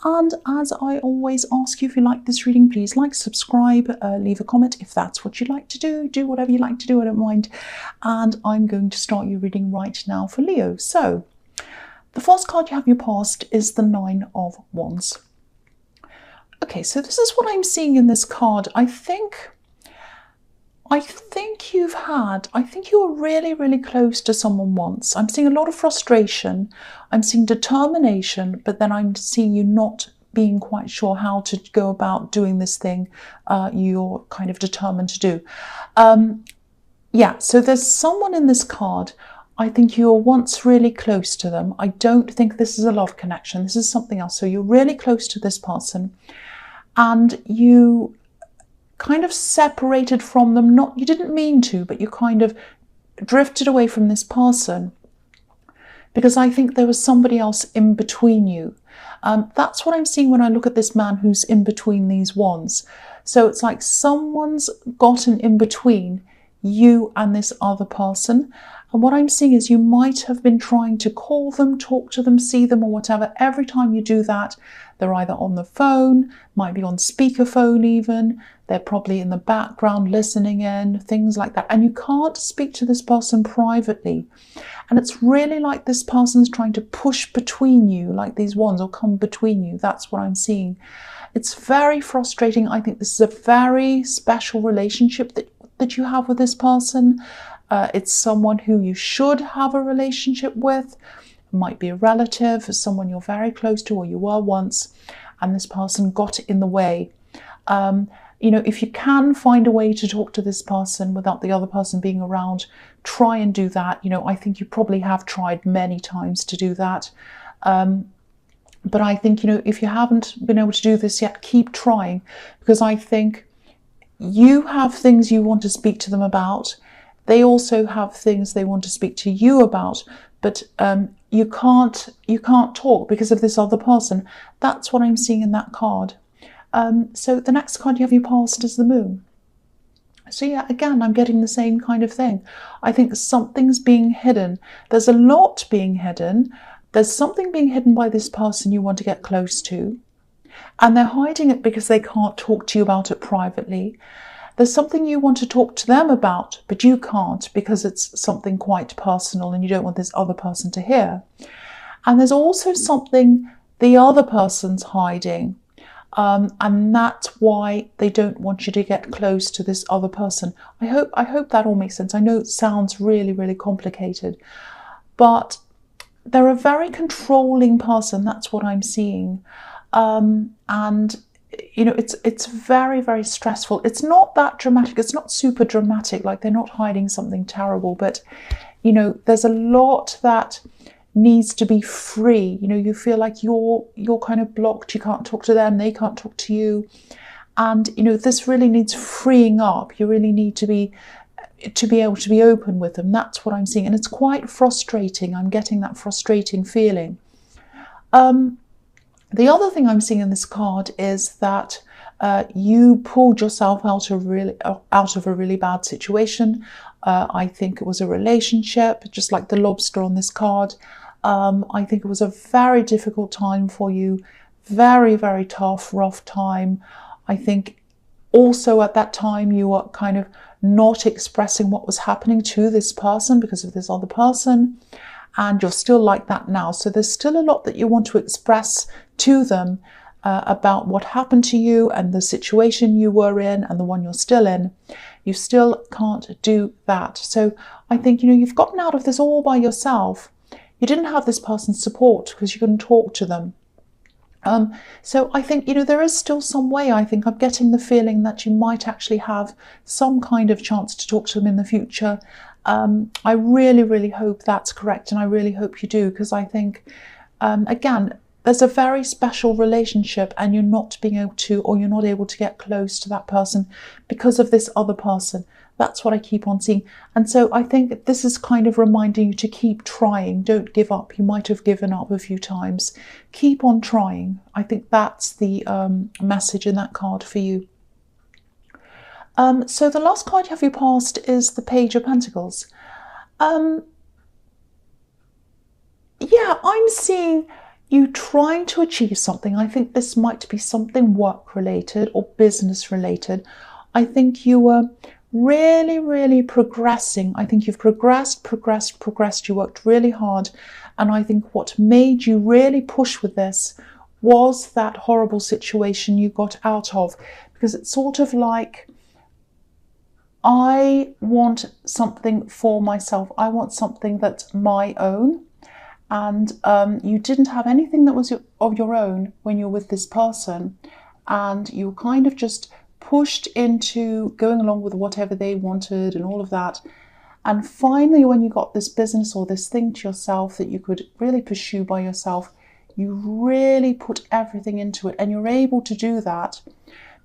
And as I always ask you, if you like this reading, please like, subscribe, leave a comment if that's what you'd like to do. Do whatever you like to do, I don't mind. And I'm going to start your reading right now for Leo. So, the first card you have in your past is the Nine of Wands. Okay, so this is what I'm seeing in this card. I think you were really, really close to someone once. I'm seeing a lot of frustration. I'm seeing determination, but then I'm seeing you not being quite sure how to go about doing this thing you're kind of determined to do. Yeah, so there's someone in this card. I think you were once really close to them. I don't think this is a love connection. This is something else. So you're really close to this person and you kind of separated from them. You didn't mean to, but you kind of drifted away from this person because I think there was somebody else in between you. That's what I'm seeing when I look at this man who's in between these wands. So it's like someone's gotten in between you and this other person. And what I'm seeing is you might have been trying to call them, talk to them, see them or whatever. Every time you do that, they're either on the phone, might be on speakerphone even. They're probably in the background listening in, things like that. And you can't speak to this person privately. And it's really like this person's trying to push between you, like these wands, or come between you. That's what I'm seeing. It's very frustrating. I think this is a very special relationship that you have with this person. It's someone who you should have a relationship with. It might be a relative, someone you're very close to or you were once, and this person got in the way. You know, if you can find a way to talk to this person without the other person being around, try and do that. You know, I think you probably have tried many times to do that. But I think, you know, if you haven't been able to do this yet, keep trying, because I think you have things you want to speak to them about. They also have things they want to speak to you about, but you can't talk because of this other person. That's what I'm seeing in that card. So the next card you have in your past is the Moon. So yeah, again, I'm getting the same kind of thing. I think something's being hidden. There's a lot being hidden. There's something being hidden by this person you want to get close to, and they're hiding it because they can't talk to you about it privately. There's something you want to talk to them about, but you can't because it's something quite personal and you don't want this other person to hear. And there's also something the other person's hiding. And that's why they don't want you to get close to this other person. I hope that all makes sense. I know it sounds really, really complicated, but they're a very controlling person. That's what I'm seeing. And you know, it's very, very stressful. It's not that dramatic. It's not super dramatic, like they're not hiding something terrible, but you know, there's a lot that needs to be free. You know, you feel like you're kind of blocked. You can't talk to them, they can't talk to you. And you know, this really needs freeing up. You really need to be able to be open with them. That's what I'm seeing. And it's quite frustrating. I'm getting that frustrating feeling. The other thing I'm seeing in this card is that you pulled yourself out of a really bad situation. I think it was a relationship, just like the lobster on this card. I think it was a very difficult time for you. Very, very tough, rough time. I think also at that time you were kind of not expressing what was happening to this person because of this other person. And you're still like that now. So there's still a lot that you want to express to them about what happened to you and the situation you were in and the one you're still in. You still can't do that. So I think, you know, you've gotten out of this all by yourself. You didn't have this person's support because you couldn't talk to them. So I think, you know, there is still some way. I think I'm getting the feeling that you might actually have some kind of chance to talk to them in the future. I really, really hope that's correct, and I really hope you do, because I think, again, there's a very special relationship and you're not being able to, or you're not able to get close to that person because of this other person. That's what I keep on seeing. And so I think this is kind of reminding you to keep trying. Don't give up. You might have given up a few times. Keep on trying. I think that's the message in that card for you. So the last card you have your past is the Page of Pentacles. Yeah, I'm seeing you trying to achieve something. I think this might be something work related or business related. I think you were really, really progressing. I think you've progressed. You worked really hard. And I think what made you really push with this was that horrible situation you got out of. Because it's sort of like, I want something for myself. I want something that's my own. And you didn't have anything that was of your own when you're with this person. And you kind of just pushed into going along with whatever they wanted and all of that. And finally, when you got this business or this thing to yourself that you could really pursue by yourself, you really put everything into it. And you're able to do that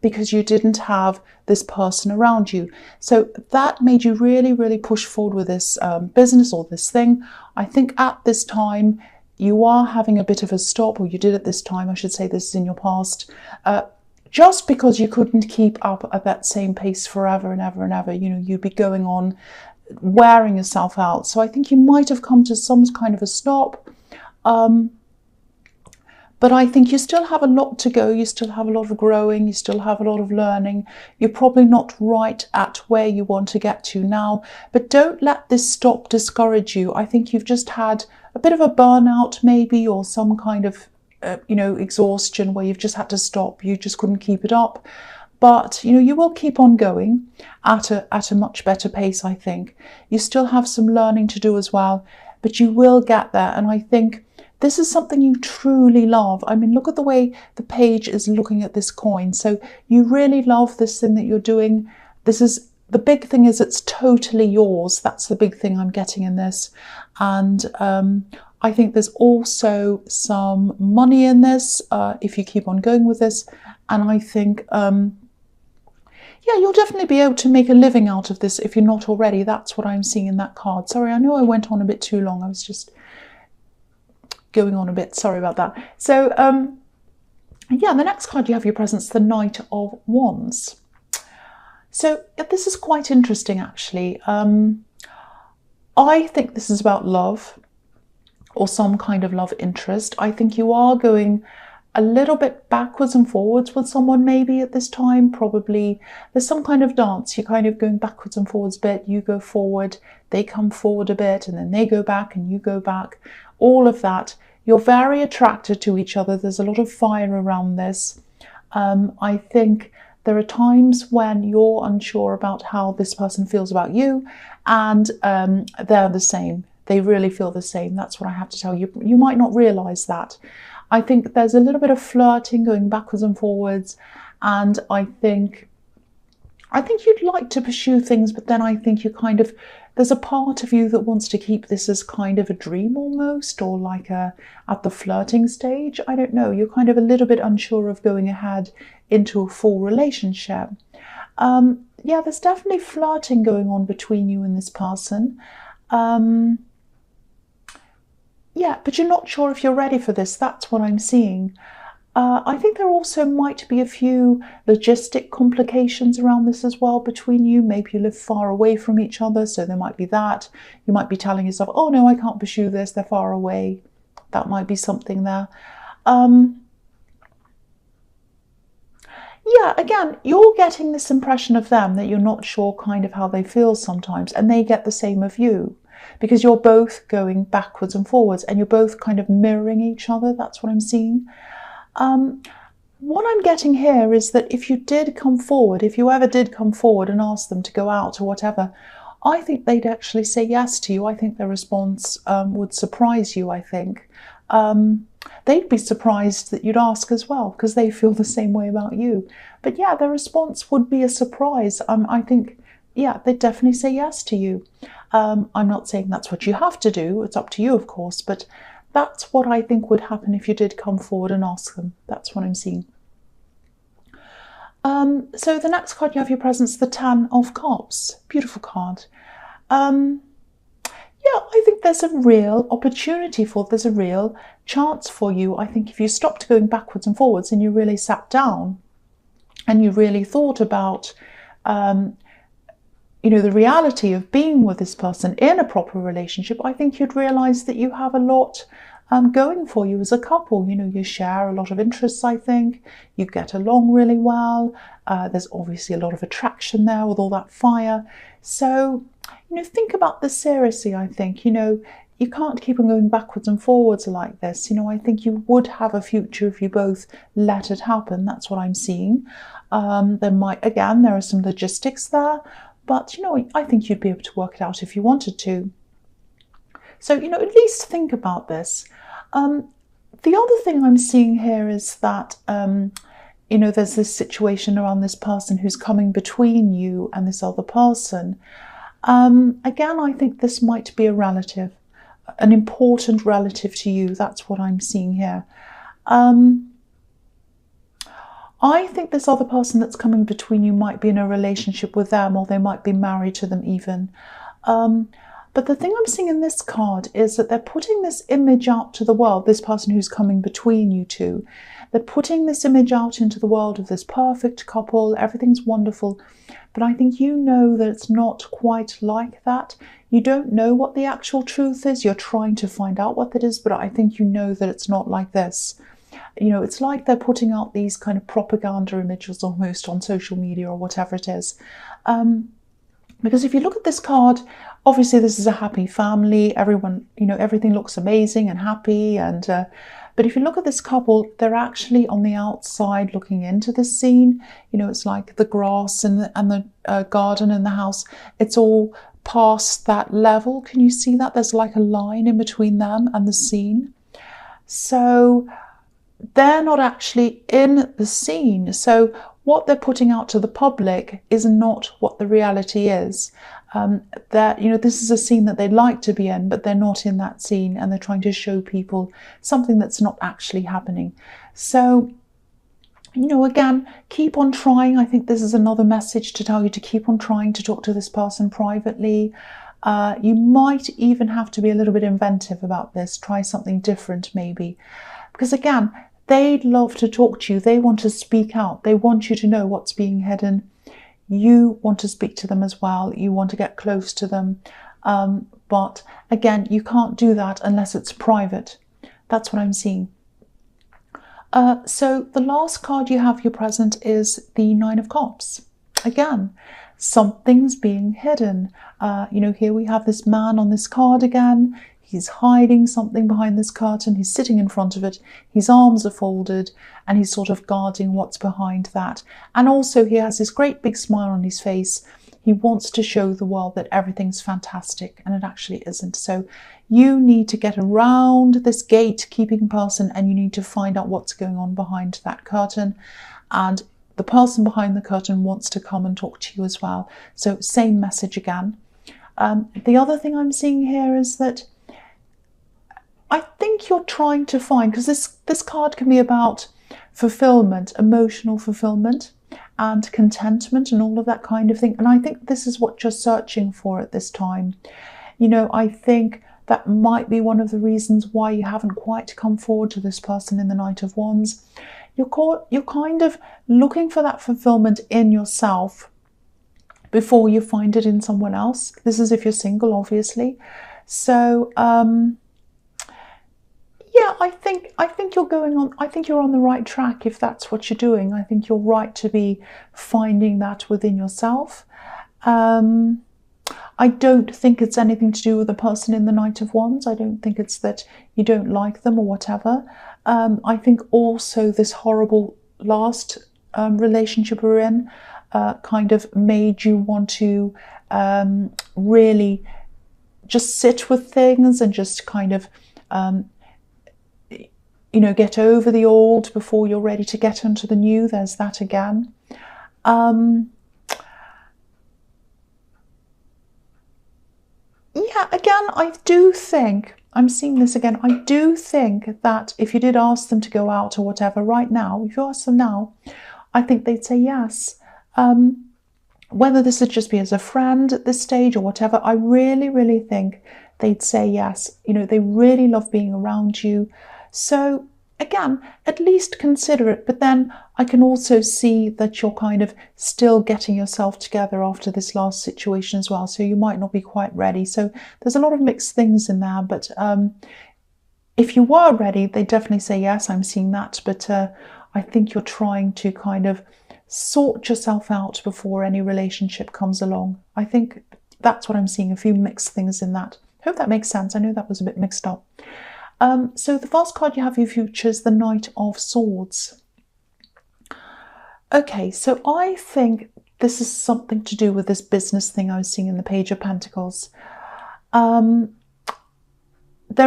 because you didn't have this person around you. So that made you really, really push forward with this business or this thing. I think at this time, you are having a bit of a stop, or you did at this time, I should say, this is in your past, just because you couldn't keep up at that same pace forever and ever and ever. You know, you'd be going on, wearing yourself out. So I think you might have come to some kind of a stop. But I think you still have a lot to go. You still have a lot of growing. You still have a lot of learning. You're probably not right at where you want to get to now. But don't let this stop discourage you. I think you've just had a bit of a burnout maybe, or some kind of, exhaustion where you've just had to stop. You just couldn't keep it up. But, you will keep on going at a much better pace, I think. You still have some learning to do as well, but you will get there. And I think this is something you truly love. I mean, look at the way the page is looking at this coin. So you really love this thing that you're doing. The big thing is it's totally yours. That's the big thing I'm getting in this. And I think there's also some money in this if you keep on going with this. And I think, you'll definitely be able to make a living out of this if you're not already. That's what I'm seeing in that card. Sorry, I know I went on a bit too long. I was just going on a bit. Sorry about that. So, the next card you have your presence, the Knight of Wands. So this is quite interesting, actually. I think this is about love or some kind of love interest. I think you are going a little bit backwards and forwards with someone maybe at this time. Probably there's some kind of dance. You're kind of going backwards and forwards a bit. You go forward, they come forward a bit, and then they go back and you go back. All of that. You're very attracted to each other. There's a lot of fire around this. I think there are times when you're unsure about how this person feels about you, and they're the same. They really feel the same. That's what I have to tell you. You might not realize that. I think there's a little bit of flirting going backwards and forwards, and I think you'd like to pursue things, but then I think there's a part of you that wants to keep this as kind of a dream almost, or like at the flirting stage. I don't know. You're kind of a little bit unsure of going ahead into a full relationship. There's definitely flirting going on between you and this person. But you're not sure if you're ready for this. That's what I'm seeing. I think there also might be a few logistic complications around this as well between you. Maybe you live far away from each other, so there might be that. You might be telling yourself, oh no, I can't pursue this, they're far away. That might be something there. Again, you're getting this impression of them that you're not sure kind of how they feel sometimes, and they get the same of you. Because you're both going backwards and forwards, and you're both kind of mirroring each other. That's what I'm seeing. What I'm getting here is that if you ever did come forward and ask them to go out or whatever, I think they'd actually say yes to you. I think their response would surprise you, I think. They'd be surprised that you'd ask as well, because they feel the same way about you. But yeah, their response would be a surprise. I think, they'd definitely say yes to you. I'm not saying that's what you have to do. It's up to you, of course, but that's what I think would happen if you did come forward and ask them. That's what I'm seeing. So the next card you have your presence, the Ten of Cups. Beautiful card. I think there's a real opportunity there's a real chance for you. I think if you stopped going backwards and forwards and you really sat down and you really thought about the reality of being with this person in a proper relationship, I think you'd realise that you have a lot going for you as a couple. You know, you share a lot of interests, I think. You get along really well. There's obviously a lot of attraction there with all that fire. So, you know, think about this seriously, I think. You know, you can't keep on going backwards and forwards like this. You know, I think you would have a future if you both let it happen. That's what I'm seeing. There are some logistics there, but, you know, I think you'd be able to work it out if you wanted to. So, you know, at least think about this. The other thing I'm seeing here is that, you know, there's this situation around this person who's coming between you and this other person. Again, I think this might be a relative, an important relative to you. That's what I'm seeing here. I think this other person that's coming between you might be in a relationship with them, or they might be married to them even. But the thing I'm seeing in this card is that they're putting this image out to the world, this person who's coming between you two. They're putting this image out into the world of this perfect couple, everything's wonderful. But I think you know that it's not quite like that. You don't know what the actual truth is. You're trying to find out what it is, but I think you know that it's not like this. You know, it's like they're putting out these kind of propaganda images almost on social media or whatever it is. Because if you look at this card, obviously this is a happy family. Everyone, you know, everything looks amazing and happy. And but if you look at this couple, they're actually on the outside looking into the scene. You know, it's like the grass and the garden and the house. It's all past that level. Can you see that? There's like a line in between them and the scene. So they're not actually in the scene. So what they're putting out to the public is not what the reality is. That, you know, this is a scene that they'd like to be in, but they're not in that scene, and they're trying to show people something that's not actually happening. So, you know, again, keep on trying. I think this is another message to tell you to keep on trying to talk to this person privately. You might even have to be a little bit inventive about this. Try something different maybe. Because again, they'd love to talk to you. They want to speak out. They want you to know what's being hidden. You want to speak to them as well. You want to get close to them. But again, you can't do that unless it's private. That's what I'm seeing. So the last card you have here present is the Nine of Cups. Again, something's being hidden. You know, here we have this man on this card again. He's hiding something behind this curtain. He's sitting in front of it. His arms are folded and he's sort of guarding what's behind that. And also he has this great big smile on his face. He wants to show the world that everything's fantastic, and it actually isn't. So you need to get around this gatekeeping person, and you need to find out what's going on behind that curtain. And the person behind the curtain wants to come and talk to you as well. So same message again. The other thing I'm seeing here is that I think you're trying to find, because this card can be about fulfillment, emotional fulfillment and contentment and all of that kind of thing. And I think this is what you're searching for at this time. You know, I think that might be one of the reasons why you haven't quite come forward to this person in the Knight of Wands. You're kind of looking for that fulfillment in yourself before you find it in someone else. This is if you're single, obviously. So, yeah, I think you're going on. I think you're on the right track if that's what you're doing. I think you're right to be finding that within yourself. I don't think it's anything to do with the person in the Knight of Wands. I don't think it's that you don't like them or whatever. I think also this horrible last relationship we're in kind of made you want to really just sit with things and just kind of you know, get over the old before you're ready to get into the new. There's that again. Yeah, again, I do think, I'm seeing this again, I do think that if you did ask them to go out or whatever right now, if you ask them now, I think they'd say yes. Whether this would just be as a friend at this stage or whatever, I really, really think they'd say yes. You know, they really love being around you. So again, at least consider it. But then I can also see that you're kind of still getting yourself together after this last situation as well. So you might not be quite ready. So there's a lot of mixed things in there. But if you were ready, they definitely say yes, I'm seeing that. But I think you're trying to kind of sort yourself out before any relationship comes along. I think that's what I'm seeing, a few mixed things in that. Hope that makes sense. I know that was a bit mixed up. So the first card you have for your future is the Knight of Swords. Okay, so I think this is something to do with this business thing I was seeing in the Page of Pentacles. There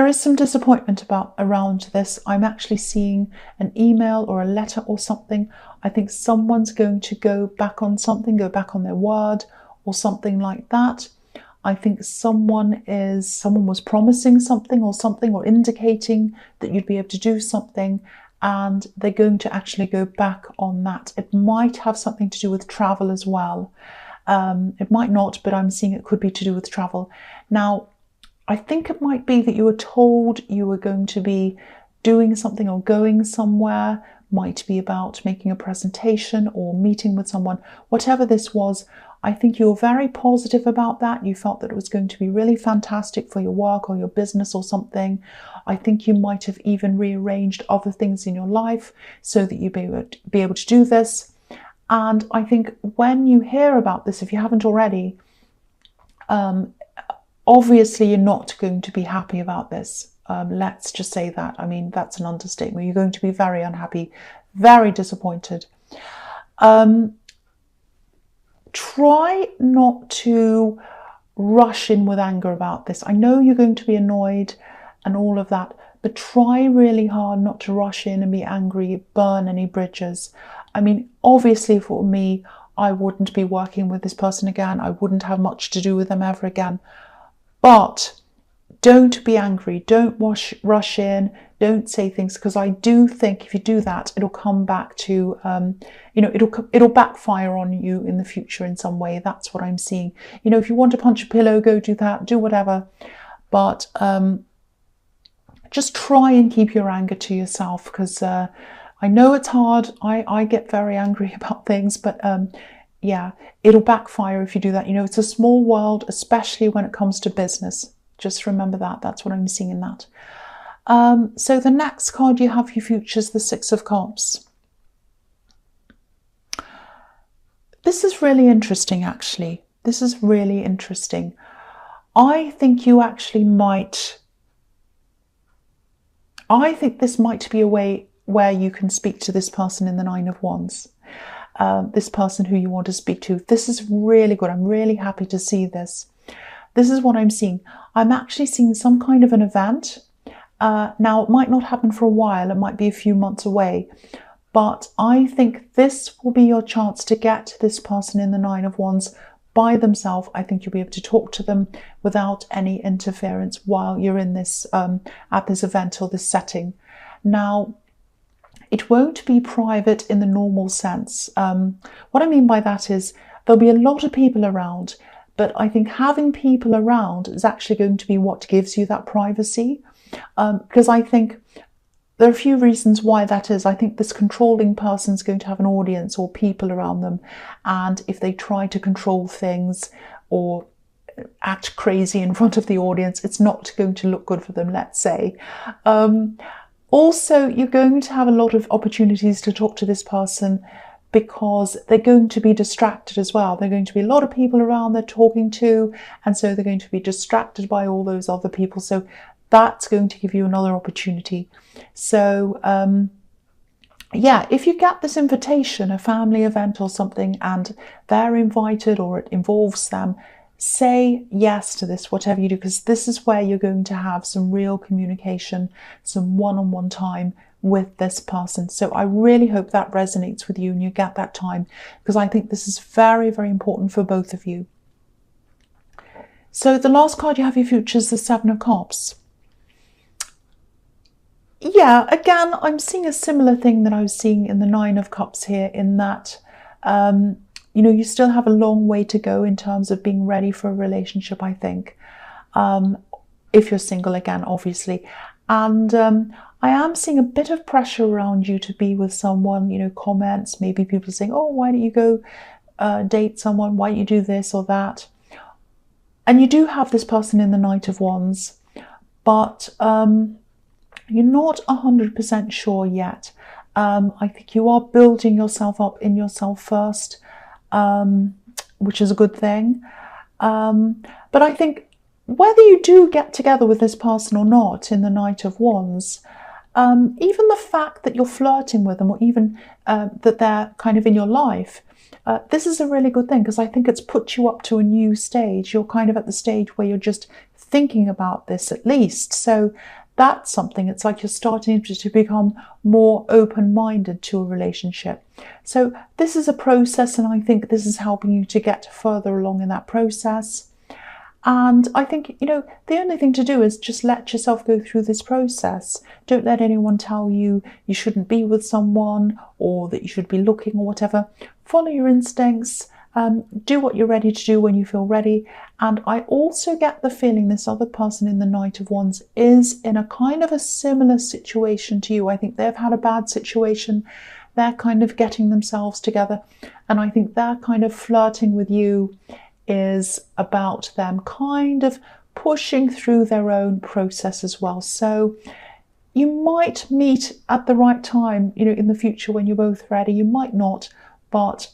is some disappointment around this. I'm actually seeing an email or a letter or something. I think someone's going to go back on something, go back on their word or something like that. I think someone was promising something or indicating that you'd be able to do something, and they're going to actually go back on that. It might have something to do with travel as well. It might not, but I'm seeing it could be to do with travel. Now, I think it might be that you were told you were going to be doing something or going somewhere. Might be about making a presentation or meeting with someone. Whatever this was, I think you were very positive about that. You felt that it was going to be really fantastic for your work or your business or something. I think you might have even rearranged other things in your life so that you'd be able to do this. And I think when you hear about this, if you haven't already, obviously you're not going to be happy about this. Let's just say that. I mean, that's an understatement. You're going to be very unhappy, very disappointed. Try not to rush in with anger about this. I know you're going to be annoyed and all of that, but try really hard not to rush in and be angry, burn any bridges. I mean, obviously for me, I wouldn't be working with this person again. I wouldn't have much to do with them ever again. But don't be angry. Don't rush in. Don't say things, because I do think if you do that, it'll come back to, it'll backfire on you in the future in some way. That's what I'm seeing. You know, if you want to punch a pillow, go do that, do whatever. But just try and keep your anger to yourself, because I know it's hard. I get very angry about things, but yeah, it'll backfire if you do that. You know, it's a small world, especially when it comes to business. Just remember that. That's what I'm seeing in that. So the next card you have for your future is the Six of Cups. This is really interesting, actually. This is really interesting. I think you actually might... I think this might be a way where you can speak to this person in the Nine of Wands. This person who you want to speak to. This is really good. I'm really happy to see this. This is what I'm seeing. I'm actually seeing some kind of an event. Now, it might not happen for a while. It might be a few months away. But I think this will be your chance to get to this person in the Nine of Wands by themselves. I think you'll be able to talk to them without any interference while you're in this, at this event or this setting. Now, it won't be private in the normal sense. What I mean by that is there'll be a lot of people around, but I think having people around is actually going to be what gives you that privacy. Because I think there are a few reasons why that is. I think this controlling person is going to have an audience or people around them. And if they try to control things or act crazy in front of the audience, it's not going to look good for them, let's say. Also, you're going to have a lot of opportunities to talk to this person because they're going to be distracted as well. There are going to be a lot of people around they're talking to, and so they're going to be distracted by all those other people. So that's going to give you another opportunity. So, yeah, if you get this invitation, a family event or something, and they're invited or it involves them, say yes to this, whatever you do, because this is where you're going to have some real communication, some one-on-one time with this person. So I really hope that resonates with you and you get that time, because I think this is very, very important for both of you. So the last card you have your future is the Seven of Cups. Yeah, again, I'm seeing a similar thing that I was seeing in the Nine of Cups here, in that, you know, you still have a long way to go in terms of being ready for a relationship, I think. If you're single, again, obviously. And I am seeing a bit of pressure around you to be with someone, you know, comments, maybe people saying, oh, why don't you go date someone? Why don't you do this or that? And you do have this person in the Knight of Wands, but You're not 100% sure yet. I think you are building yourself up in yourself first, which is a good thing. But I think whether you do get together with this person or not in the Knight of Wands, even the fact that you're flirting with them, or even that they're kind of in your life, this is a really good thing, because I think it's put you up to a new stage. You're kind of at the stage where you're just thinking about this at least. So that's something. It's like you're starting to become more open-minded to a relationship. So this is a process, and I think this is helping you to get further along in that process. And I think, you know, the only thing to do is just let yourself go through this process. Don't let anyone tell you you shouldn't be with someone, or that you should be looking, or whatever. Follow your instincts. Do what you're ready to do when you feel ready. And I also get the feeling this other person in the Knight of Wands is in a kind of a similar situation to you. I think they've had a bad situation. They're kind of getting themselves together. And I think they're kind of flirting with you is about them kind of pushing through their own process as well. So you might meet at the right time, you know, in the future when you're both ready. You might not, but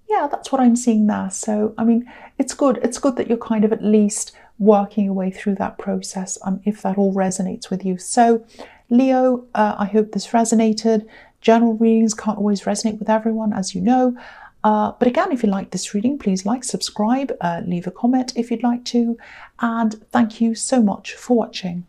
yeah, that's what I'm seeing there. So, I mean, it's good. It's good that you're kind of at least working your way through that process, if that all resonates with you. So, Leo, I hope this resonated. General readings can't always resonate with everyone, as you know. But again, if you like this reading, please like, subscribe, leave a comment if you'd like to. And thank you so much for watching.